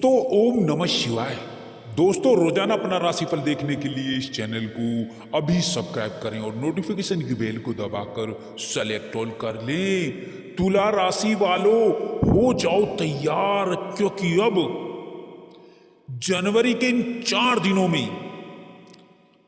दोस्तों ओम नमः शिवाय। दोस्तों रोजाना अपना राशिफल देखने के लिए इस चैनल को अभी सब्सक्राइब करें और नोटिफिकेशन की बेल को दबाकर सेलेक्ट ऑल कर लें। तुला राशि वालों हो जाओ तैयार, क्योंकि अब जनवरी के इन 4 दिनों में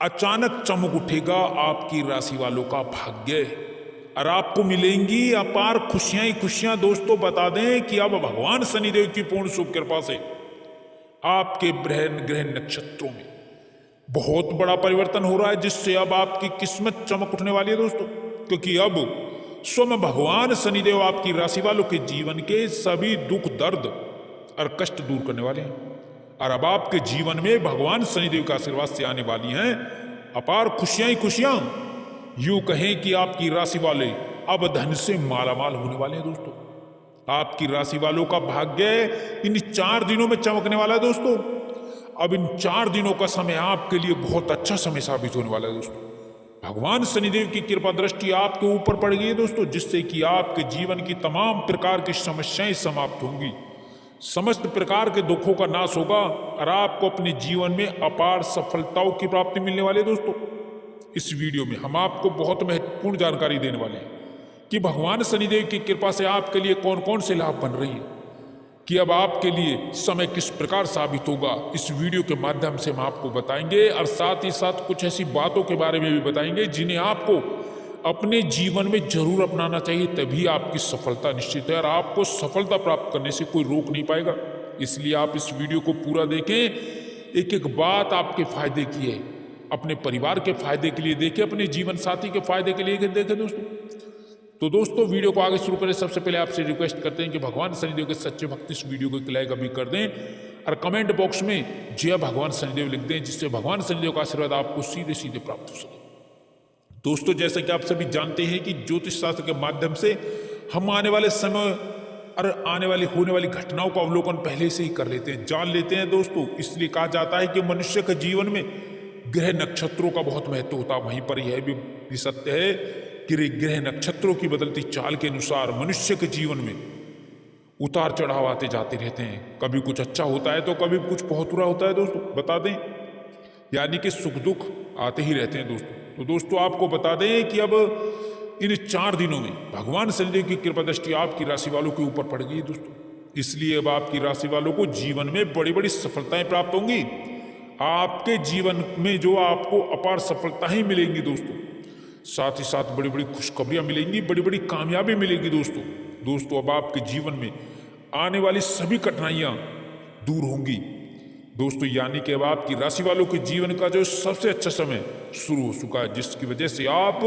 अचानक चमक उठेगा आपकी राशि वालों का भाग्य और आपको मिलेंगी अपार खुशियां ही खुशियां। दोस्तों बता दें कि अब भगवान शनिदेव की पूर्ण शुभ कृपा से आपके ग्रह नक्षत्रों में बहुत बड़ा परिवर्तन हो रहा है, जिससे अब आपकी किस्मत चमक उठने वाली है दोस्तों। क्योंकि अब स्वयं भगवान शनिदेव आपकी राशि वालों के जीवन के सभी दुख दर्द और कष्ट दूर करने वाले हैं और अब आपके जीवन में भगवान शनिदेव का आशीर्वाद से आने वाली हैं अपार खुशियां ही खुशियां। यूं कहें कि आपकी राशि वाले अब धन से मालामाल होने वाले हैं दोस्तों। आपकी राशि वालों का भाग्य इन 4 दिनों में चमकने वाला है दोस्तों। अब इन 4 दिनों का समय आपके लिए बहुत अच्छा समय साबित होने वाला है दोस्तों। भगवान शनिदेव की कृपा दृष्टि आपके ऊपर पड़ गई है दोस्तों, जिससे कि आपके जीवन की तमाम प्रकार की समस्याएं समाप्त होंगी, समस्त प्रकार के दुखों का नाश होगा और आपको अपने जीवन में अपार सफलताओं की प्राप्ति मिलने वाली है दोस्तों। इस वीडियो में हम आपको बहुत महत्वपूर्ण जानकारी देने वाले हैं कि भगवान शनिदेव की कृपा से आपके लिए कौन कौन से लाभ बन रही हैं, कि अब आपके लिए समय किस प्रकार साबित होगा। इस वीडियो के माध्यम से हम आपको बताएंगे और साथ ही साथ कुछ ऐसी बातों के बारे में भी बताएंगे जिन्हें आपको अपने जीवन में जरूर अपनाना चाहिए, तभी आपकी सफलता निश्चित है और आपको सफलता प्राप्त करने से कोई रोक नहीं पाएगा। इसलिए आप इस वीडियो को पूरा देखें, एक एक बात आपके फायदे की है, अपने परिवार के फायदे के लिए देखें, अपने जीवन साथी के फायदे के लिए देखें दोस्तों। तो दोस्तों वीडियो को आगे शुरू करें सबसे पहले आपसे रिक्वेस्ट करते हैं कि भगवान शनिदेव के सच्चे भक्त इस वीडियो को लाइक अभी कर दें और कमेंट बॉक्स में जय भगवान शनिदेव लिख दें, जिससे भगवान शनिदेव का आशीर्वाद आपको सीधे सीधे प्राप्त हो सके। दोस्तों जैसा कि आप सभी जानते हैं कि ज्योतिष शास्त्र के माध्यम से हम आने वाले समय और आने वाली होने वाली घटनाओं का अवलोकन पहले से ही कर लेते हैं, जान लेते हैं दोस्तों। इसलिए कहा जाता है कि मनुष्य के जीवन में ग्रह नक्षत्रों का बहुत महत्व होता है। वहीं पर यह भी सत्य है कि ग्रह नक्षत्रों की बदलती चाल के अनुसार मनुष्य के जीवन में उतार चढ़ाव आते जाते रहते हैं। कभी कुछ अच्छा होता है तो कभी कुछ बहुत बुरा होता है दोस्तों, बता दें, यानी कि सुख दुख आते ही रहते हैं दोस्तों। तो दोस्तों आपको बता दें कि अब इन 4 दिनों में भगवान शनिदेव की कृपा दृष्टि आपकी राशि वालों के ऊपर पड़ गई है दोस्तों। इसलिए अब आपकी राशि वालों को जीवन में बड़ी बड़ी सफलताएं प्राप्त होंगी। आपके जीवन में जो आपको अपार सफलताएं मिलेंगी दोस्तों, साथ ही साथ बड़ी बड़ी खुशखबरियां मिलेंगी, बड़ी बड़ी कामयाबी मिलेगी दोस्तों। अब आपके जीवन में आने वाली सभी कठिनाइयां दूर होंगी दोस्तों, यानी कि अब आपकी राशि वालों के जीवन का जो सबसे अच्छा समय शुरू हो चुका है, जिसकी वजह से आप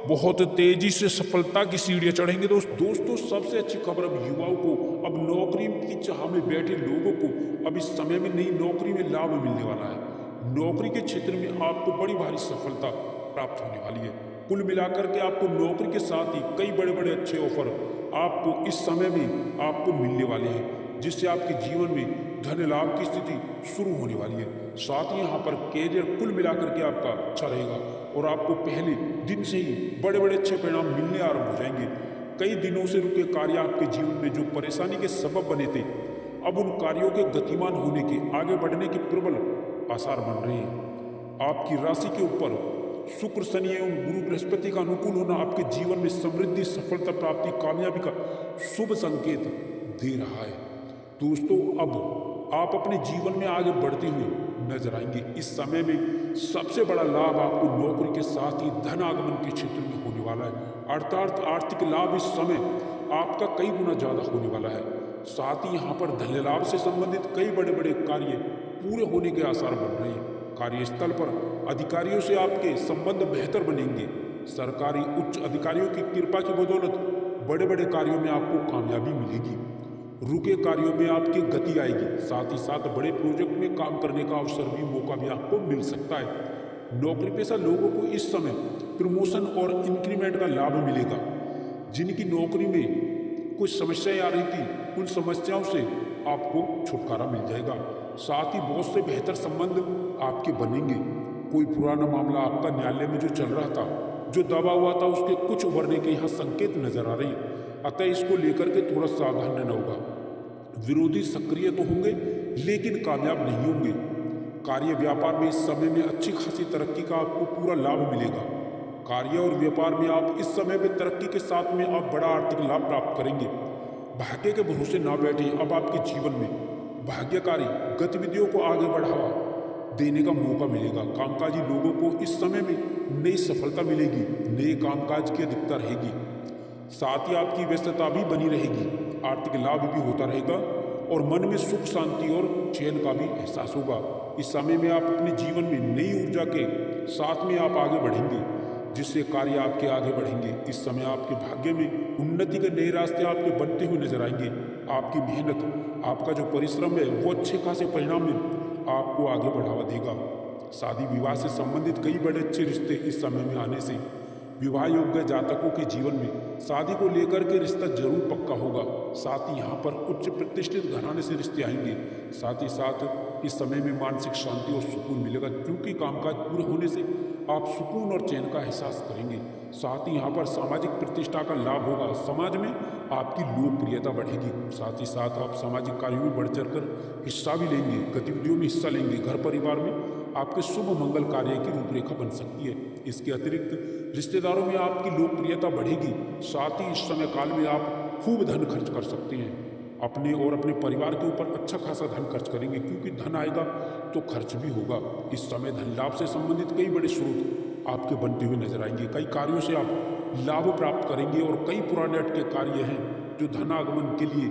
बहुत तेजी से सफलता की सीढ़ियां चढ़ेंगे दोस्तों। सबसे अच्छी खबर अब युवाओं को, अब नौकरी की चाह में बैठे लोगों को अब इस समय में नई नौकरी में लाभ मिलने वाला है। नौकरी के क्षेत्र में आपको बड़ी भारी सफलता प्राप्त होने वाली है। कुल मिलाकर के आपको नौकरी के साथ ही कई बड़े बड़े अच्छे ऑफर आपको इस समय में आपको मिलने वाले हैं, जिससे आपके जीवन में धन लाभ की स्थिति शुरू होने वाली है। साथ ही यहाँ पर कैरियर कुल मिलाकर के आपका अच्छा रहेगा और आपको पहले दिन से ही बड़े बड़े अच्छे परिणाम मिलने आरंभ हो जाएंगे। कई दिनों से रुके कार्य आपके जीवन में जो परेशानी के सबब बने थे, अब उन कार्यों के गतिमान होने के, आगे बढ़ने के प्रबल आसार बन रहे हैं। आपकी राशि के ऊपर शुक्र शनि एवं गुरु बृहस्पति का अनुकूल होना आपके जीवन में समृद्धि, सफलता प्राप्ति, कामयाबी का शुभ संकेत दे रहा है दोस्तों। अब आप अपने जीवन में आगे बढ़ते हुए नजर आएंगे। इस समय में सबसे बड़ा लाभ आपको नौकरी के साथ ही धन आगमन के क्षेत्र में होने वाला है, अर्थात आर्थिक लाभ इस समय आपका कई गुना ज्यादा होने वाला है। साथ ही यहाँ पर धन लाभ से संबंधित कई बड़े बड़े कार्य पूरे होने के आसार बन रहे हैं। कार्यस्थल पर अधिकारियों से आपके संबंध बेहतर बनेंगे। सरकारी उच्च अधिकारियों की कृपा की बदौलत बड़े बड़े कार्यों में आपको कामयाबी मिलेगी। रुके कार्यों में आपकी गति आएगी। साथ ही साथ बड़े प्रोजेक्ट में काम करने का अवसर भी, मौका भी आपको मिल सकता है। नौकरी पेशा लोगों को इस समय प्रमोशन और इंक्रीमेंट का लाभ मिलेगा। जिनकी नौकरी में कुछ समस्याएं आ रही थी, उन समस्याओं से आपको छुटकारा मिल जाएगा। साथ ही बहुत से बेहतर संबंध आपके बनेंगे। कोई पुराना मामला आपका न्यायालय में जो चल रहा था, जो दबा हुआ था, उसके कुछ उभरने के यहाँ संकेत नजर आ रहे हैं। अतः इसको लेकर के थोड़ा सावधान रहना होगा। विरोधी सक्रिय तो होंगे, लेकिन कामयाब नहीं होंगे। कार्य व्यापार में इस समय में अच्छी खासी तरक्की का आपको पूरा लाभ मिलेगा। कार्य और व्यापार में आप इस समय में तरक्की के साथ में आप बड़ा आर्थिक लाभ प्राप्त करेंगे। भाग्य के भरोसे ना बैठे, अब आपके जीवन में भाग्यकारी गतिविधियों को आगे बढ़ावा देने का मौका मिलेगा। कामकाजी लोगों को इस समय में नई सफलता मिलेगी, नए कामकाज की अधिकता रहेगी। साथ ही आपकी व्यस्तता भी बनी रहेगी, आर्थिक लाभ भी होता रहेगा और मन में सुख शांति और चैन का भी एहसास होगा। इस समय में आप अपने जीवन में नई ऊर्जा के साथ में आप आगे बढ़ेंगे, जिससे कार्य आपके आगे बढ़ेंगे। इस समय आपके भाग्य में उन्नति के नए रास्ते आपके बनते हुए नजर आएंगे। आपकी मेहनत, आपका जो परिश्रम है वो अच्छे खासे परिणाम में आपको आगे बढ़ावा देगा। शादी विवाह से संबंधित कई बड़े अच्छे रिश्ते इस समय में आने से विवाह योग्य जातकों के जीवन में शादी को लेकर के रिश्ता जरूर पक्का होगा। साथ ही यहाँ पर उच्च प्रतिष्ठित घराने से रिश्ते आएंगे। साथ ही साथ इस समय में मानसिक शांति और सुकून मिलेगा, क्योंकि कामकाज पूरे होने से आप सुकून और चैन का एहसास करेंगे। साथ ही यहाँ पर सामाजिक प्रतिष्ठा का लाभ होगा, समाज में आपकी लोकप्रियता बढ़ेगी। साथ ही साथ आप सामाजिक कार्यों में बढ़ चढ़कर हिस्सा भी लेंगे, गतिविधियों में हिस्सा लेंगे। घर परिवार में आपके शुभ मंगल कार्य की रूपरेखा बन सकती है। इसके अतिरिक्त रिश्तेदारों में आपकी लोकप्रियता बढ़ेगी। साथ ही इस समय काल में आप खूब धन खर्च कर सकते हैं, अपने और अपने परिवार के ऊपर अच्छा खासा धन खर्च करेंगे, क्योंकि धन आएगा तो खर्च भी होगा। इस समय धन लाभ से संबंधित कई बड़े स्रोत आपके बनते हुए नजर आएंगे। कई कार्यों से आप लाभ प्राप्त करेंगे और कई पुराने अटके कार्य हैं जो धनागमन के लिए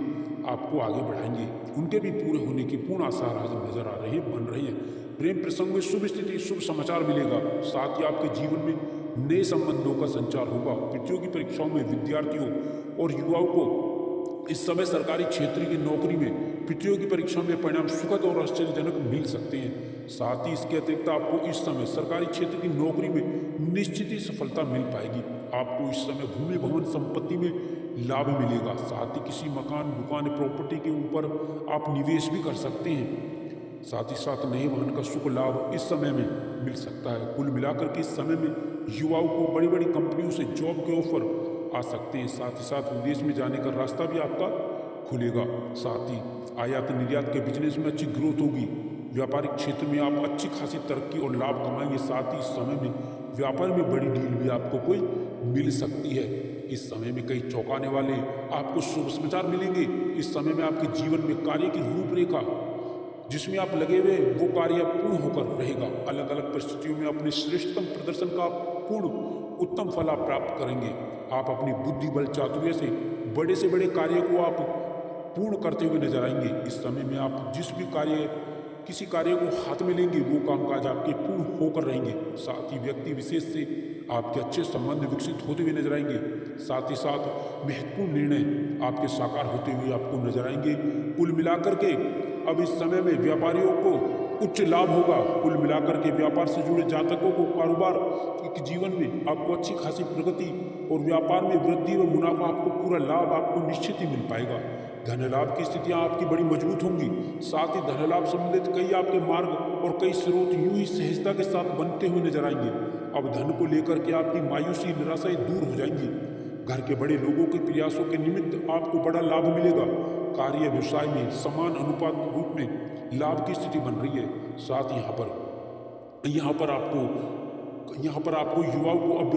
आपको आगे बढ़ाएंगे, उनके भी पूरे होने के पूर्ण आसार आज नजर आ रहे हैं, बन रहे हैं। प्रेम प्रसंग में शुभ स्थिति, शुभ समाचार मिलेगा। साथ ही आपके जीवन में नए संबंधों का संचार होगा। प्रतियोगी परीक्षाओं में विद्यार्थियों और युवाओं को इस समय सरकारी क्षेत्र की नौकरी में प्रतियोगी परीक्षा में परिणाम सुखद और आश्चर्यजनक मिल सकते हैं। साथ ही इसके अतिरिक्त आपको इस समय सरकारी क्षेत्र की नौकरी में निश्चित ही सफलता मिल पाएगी। आपको इस समय भूमि भवन संपत्ति में लाभ मिलेगा। साथ ही किसी मकान, दुकान, प्रॉपर्टी के ऊपर आप निवेश भी कर सकते हैं। साथ ही साथ नए वाहन का सुख लाभ इस समय में मिल सकता है। कुल मिलाकर के इस समय में युवाओं को बड़ी बड़ी कंपनियों से जॉब के ऑफर आ सकते हैं। साथ ही साथ विदेश में जाने का रास्ता भी आपका खुलेगा। साथ ही आयात निर्यात के बिजनेस में अच्छी ग्रोथ होगी। व्यापारिक क्षेत्र में आप अच्छी खासी तरक्की और लाभ कमाएंगे। साथ ही इस समय में व्यापार में बड़ी डील भी आपको कोई मिल सकती है। इस समय में कई चौंकाने वाले आपको शुभ समाचार मिलेंगे। इस समय में आपके जीवन में कार्य की रूपरेखा जिसमें आप लगे हुए वो कार्य पूर्ण होकर रहेगा। अलग अलग परिस्थितियों में अपने श्रेष्ठतम प्रदर्शन का पूर्ण उत्तम फल आप प्राप्त करेंगे। आप अपनी बुद्धि बल चातुर्य से बड़े कार्य को आप पूर्ण करते हुए नजर आएंगे। इस समय में आप जिस भी किसी कार्य को हाथ में लेंगे वो कामकाज आपके पूर्ण होकर रहेंगे। साथ ही व्यक्ति विशेष से आपके अच्छे संबंध विकसित होते हुए नजर आएंगे। साथ ही साथ महत्वपूर्ण निर्णय आपके साकार होते हुए आपको नजर आएंगे। कुल मिलाकर के अब इस समय में व्यापारियों को उच्च लाभ होगा। कुल मिलाकर के व्यापार से जुड़े जातकों को कारोबार के जीवन में आपको अच्छी खासी प्रगति और व्यापार में वृद्धि व मुनाफा, आपको पूरा लाभ आपको निश्चित ही मिल पाएगा। धन लाभ की स्थितियां आपकी बड़ी मजबूत होंगी। साथ ही धन लाभ संबंधित कई आपके मार्ग और कई स्रोत यूं ही सहजता के साथ बनते हुए नजर आएंगे। अब धन को लेकर के आपकी मायूसी निराशाएं दूर हो जाएंगी। घर के बड़े लोगों के प्रयासों के निमित्त आपको बड़ा लाभ मिलेगा। कार्य व्यवसाय में समान अनुपात रूप में लाभ की स्थिति बन रही है। साथ ही यहाँ पर आपको युवाओं को, अब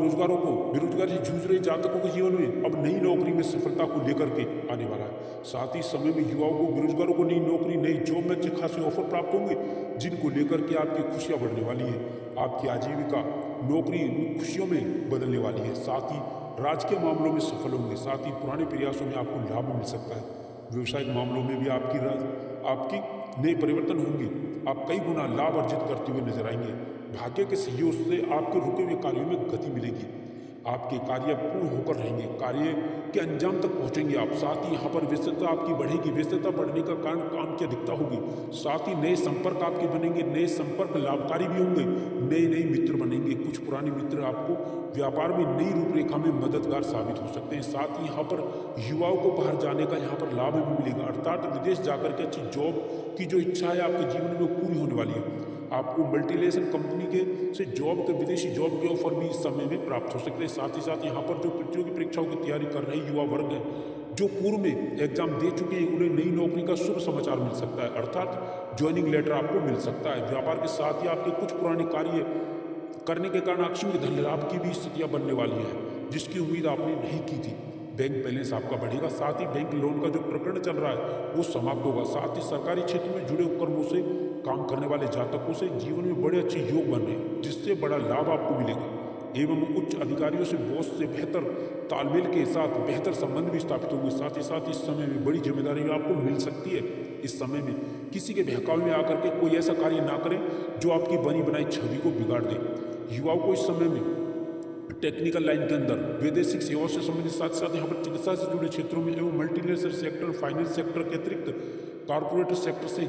बेरोजगारी से जूझ रहे जातकों के जीवन में अब नई नौकरी में सफलता को लेकर के आने वाला है। साथ ही समय में युवाओं को, बेरोजगारों को नई नौकरी, नई जॉब में अच्छे खासे ऑफर प्राप्त होंगे, जिनको लेकर के आपकी खुशियां बढ़ने वाली है। आपकी आजीविका नौकरी खुशियों में बदलने वाली है। साथ ही राजकीय मामलों में सफल होंगे। साथ ही पुराने प्रयासों में आपको लाभ मिल सकता है। व्यवसायिक मामलों में भी आपकी नए परिवर्तन होंगे। आप कई गुना लाभ अर्जित करते हुए नजर आएंगे। भाग्य के सहयोग से आपके रुके हुए कार्यों में गति मिलेगी। आपके कार्य पूर्ण होकर रहेंगे, कार्य के अंजाम तक पहुंचेंगे आप। साथ ही यहाँ पर व्यस्तता आपकी बढ़ेगी। व्यस्तता बढ़ने का कारण काम की अधिकता होगी। साथ ही नए संपर्क आपके बनेंगे। नए संपर्क लाभकारी भी होंगे। नए मित्र बनेंगे। कुछ पुराने मित्र आपको व्यापार में नई रूपरेखा में मददगार साबित हो सकते हैं। साथ ही यहाँ पर युवाओं को बाहर जाने का यहाँ पर लाभ भी मिलेगा, अर्थात विदेश जाकर के अच्छी जॉब की जो इच्छा है आपके जीवन में पूरी होने वाली है। आपको मल्टीनेशनल कंपनी से जॉब के, विदेशी जॉब के ऑफर भी इस समय में प्राप्त हो सकते हैं। साथ ही साथ यहाँ पर जो प्रतियोगी परीक्षाओं की तैयारी कर रहे युवा वर्ग है जो पूर्व में एग्जाम दे चुके हैं उन्हें नई नौकरी का शुभ समाचार मिल सकता है, अर्थात ज्वाइनिंग लेटर आपको मिल सकता है। व्यापार के साथ ही आपके कुछ पुराने कार्य करने के कारण आकस्मिक धन लाभ की भी स्थितियां बनने वाली है, जिसकी उम्मीद आपने नहीं की थी। बैंक बैलेंस आपका बढ़ेगा, साथ ही बैंक लोन का जो प्रकरण चल रहा है वो समाप्त होगा। साथ ही सरकारी क्षेत्र में जुड़े उपक्रमों से काम करने वाले जातकों से जीवन में बड़े अच्छे योग बन रहे हैं, जिससे बड़ा लाभ आपको मिलेगा। एवं उच्च अधिकारियों से बॉस से बेहतर तालमेल के साथ बेहतर संबंध भी स्थापित होंगे। साथ ही साथ इस समय में बड़ी जिम्मेदारी भी आपको मिल सकती है। इस समय में किसी के बहकावे में आकर के कोई ऐसा कार्य ना करें जो आपकी बनी बनाई छवि को बिगाड़ दे। युवाओं को इस समय में टेक्निकल लाइन के अंदर वैदेशिक सेवाओं से संबंधित, साथ साथ यहाँ पर चिकित्सा से जुड़े क्षेत्रों में एवं मल्टीनेशनल सेक्टर, फाइनेंस सेक्टर के अतिरिक्त कॉर्पोरेट सेक्टर से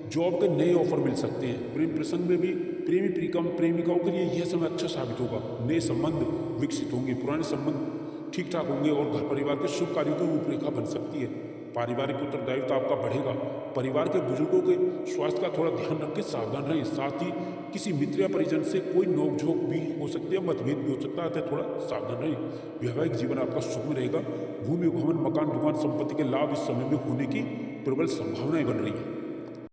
जॉब के नए ऑफर मिल सकते हैं। प्रेम प्रसंग में भी प्रेमी प्रेमिकाओं के लिए यह समय अच्छा साबित होगा। नए संबंध विकसित होंगे, पुराने संबंध ठीक ठाक होंगे और घर परिवार के शुभ कार्यों की रूपरेखा बन सकती है। पारिवारिक उत्तरदायित्व आपका बढ़ेगा। परिवार के बुजुर्गों के स्वास्थ्य का थोड़ा ध्यान रख के सावधान रहें। साथ ही किसी मित्र या परिजन से कोई नोकझोंक भी हो सकती है, मतभेद भी हो सकता है, थोड़ा सावधान रहें। वैवाहिक जीवन आपका सुखमय रहेगा। भूमि भवन, मकान, दुकान, संपत्ति के लाभ इस समय में होने की प्रबल संभावनाएं बन रही है।